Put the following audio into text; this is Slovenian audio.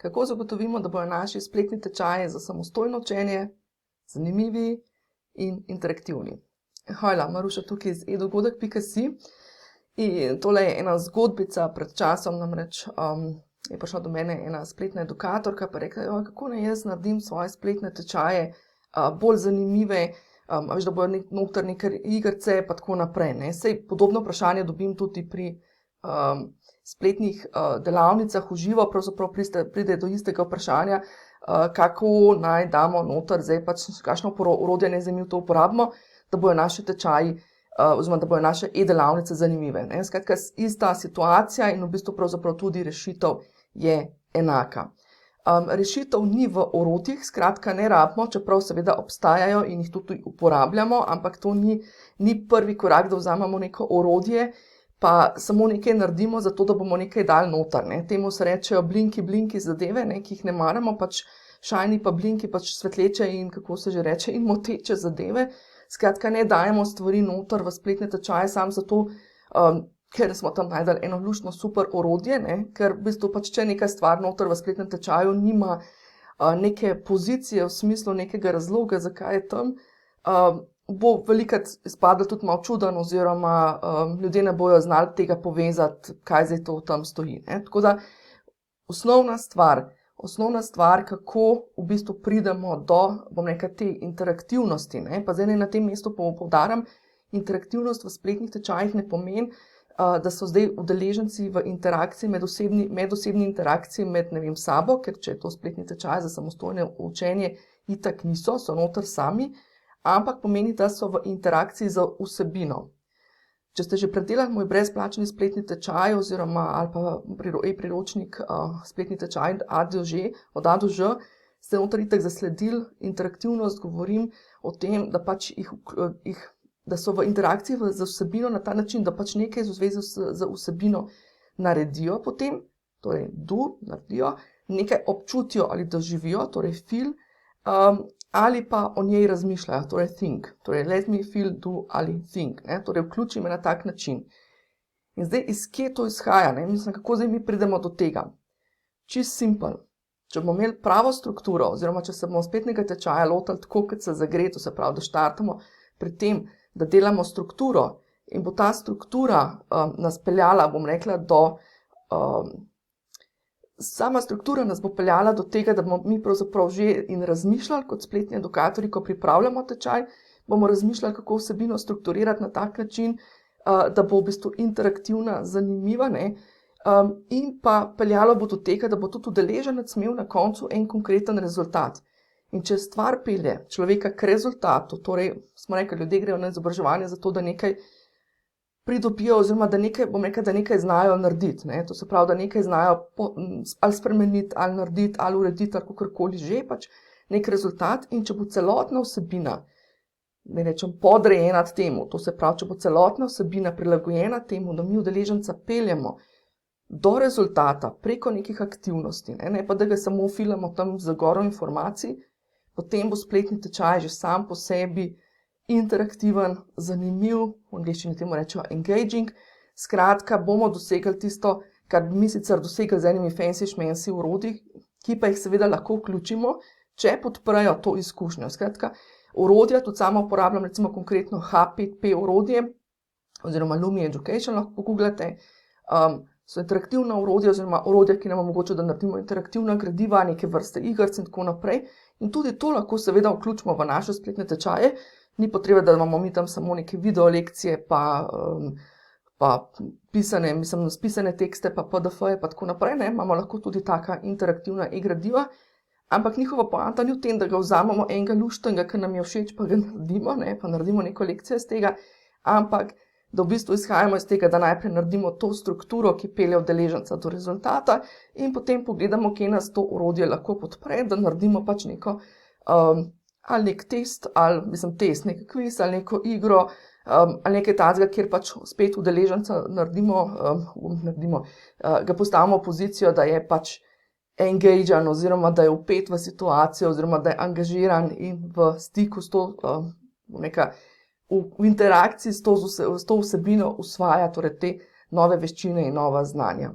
Kako zagotovimo, da bodo naši spletni tečaji za samostojno učenje zanimivi in interaktivni. Hvala, Maruša tukaj iz edogodek.si. In tole je ena zgodbica pred časom, namreč je prišla do mene ena spletna edukatorka, pa rekla, kako naj jaz naredim svoje spletne tečaje bolj zanimive, veš, da bojo noter neke igrice, pa tako naprej. Ne? Sej podobno vprašanje dobim tudi pri spletnih delavnicah v živo, pravzaprav pride do istega vprašanja, kako naj damo noter, zdaj pač kakšno orodje naj zdaj mi to uporabimo, da bojo naši tečaji, oziroma da bojo naše e-delavnice zanimive. Ne? Skratka, ista situacija in v bistvu pravzaprav tudi rešitev je enaka. Rešitev ni v orodjih, skratka ne rabimo, čeprav seveda obstajajo in jih tudi uporabljamo, ampak to ni prvi korak, da vzamemo neko orodje, pa samo nekaj naredimo, zato da bomo nekaj dali noter. Ne? Temu se rečejo blinki zadeve, ne? Ki jih ne maramo, pač shiny pa blinki, pač svetleče in kako se že reče, in moteče zadeve. Skratka, ne dajemo stvari noter v spletne tečaje samo zato, ker smo tam najdali eno luštno super orodje, ne? Ker v bistvu pač če neka stvar noter v spletnem tečaju nima neke pozicije v smislu nekega razloga, zakaj je tam, bo velikrat izpadlo tudi malo čuden oziroma ljudje ne bojo znali tega povezati, kaj zdaj to tam stoji. Ne? Tako da osnovna stvar, kako v bistvu pridemo do, bom rekla, te interaktivnosti, ne? Pa zdaj na tem mestu poudarim, interaktivnost v spletnih tečajih ne pomeni, da so zdaj udeleženci v interakciji, medosebni interakciji med, ne vem, sabo, ker če je to spletni tečaj za samostojno učenje, itak niso, so noter sami, ampak pomeni, da so v interakciji z vsebino. Če ste že predelali moj brezplačni spletni tečaj oziroma ali pa e-priročnik spletni tečaj od A do Ž, ste noter itak zasledili interaktivnost, govorim o tem, da pač da so v interakciji z vsebino na ta način, da pač nekaj v zvezi z vsebino naredijo potem, torej naredijo, nekaj občutijo ali doživijo, torej feel, ali pa o njej razmišljajo, torej think, torej let me feel, do ali think, ne? Torej vključi me na tak način. In zdaj iz kje to izhaja, ne? Mislim, kako zdaj mi pridemo do tega. Čist simple. Če bomo imeli pravo strukturo, oziroma če se bomo spletnega tečaja lotili tako, kot se zagre, to se pravi, da štartamo pri tem, da delamo strukturo in bo ta struktura nas peljala, bom rekla, sama struktura nas bo peljala do tega, da bomo mi pravzaprav že in razmišljali kot spletni edukatorji, ko pripravljamo tečaj, bomo razmišljali, kako vsebino strukturirati na tak način, da bo v bistvu interaktivna, zanimiva, ne? In pa peljalo bo do tega, da bo tudi udeleženec imel na koncu en konkreten rezultat. In če stvar pelje človeka k rezultatu, torej smo rekli, ljudje grejo na izobraževanje zato, da nekaj pridobijo oziroma da nekaj, bom rekla, da nekaj znajo narediti. Ne? To se pravi, da nekaj znajo ali spremeniti, ali narediti, ali urediti, ali kakorkoli že, pač nek rezultat. In če bo celotna vsebina, ne rečem, podrejena temu, to se pravi, če bo celotna vsebina prilagojena temu, da mi udeleženca peljemo do rezultata preko nekih aktivnosti, ne pa da ga samo filamo tam z goro informacij, potem bo spletni tečaj že sam po sebi interaktiven, zanimiv, v angleščini temu rečejo engaging, skratka bomo dosegli tisto, kar bi mi sicer dosegli z enimi fancy orodji, ki pa jih seveda lahko vključimo, če podprejo to izkušnjo. Skratka, orodja, tudi sama uporabljam recimo konkretno H5P orodje, oziroma Lumi Education, lahko pogooglate, so interaktivna orodja oziroma orodja, ki nam omogočajo, da naredimo interaktivna gradiva, neke vrste igric in tako naprej. In tudi to lahko seveda vključimo v naše spletne tečaje. Ni potreba, da imamo mi tam samo neke video lekcije, pa spisane tekste, pa PDF-je, pa tako naprej, ne? Imamo lahko tudi taka interaktivna e-gradiva, ampak njihova poanta ni v tem, da ga vzamemo enega luštnega, ki nam je všeč, pa ga naredimo, ne? Pa naredimo neko lekcijo iz tega, ampak da v bistvu izhajamo iz tega, da najprej naredimo to strukturo, ki pelje udeleženca do rezultata in potem pogledamo, kje nas to orodje lahko podpre, da naredimo pač neko ali nek test, ali nek kviz, ali neko igro, ali nekaj takega, kjer pač spet udeleženca ga postavimo v pozicijo, da je pač engagean oziroma da je vpet v situacijo oziroma da je angažiran in v stiku s to, v interakciji s to vsebino usvaja torej te nove veščine in nova znanja.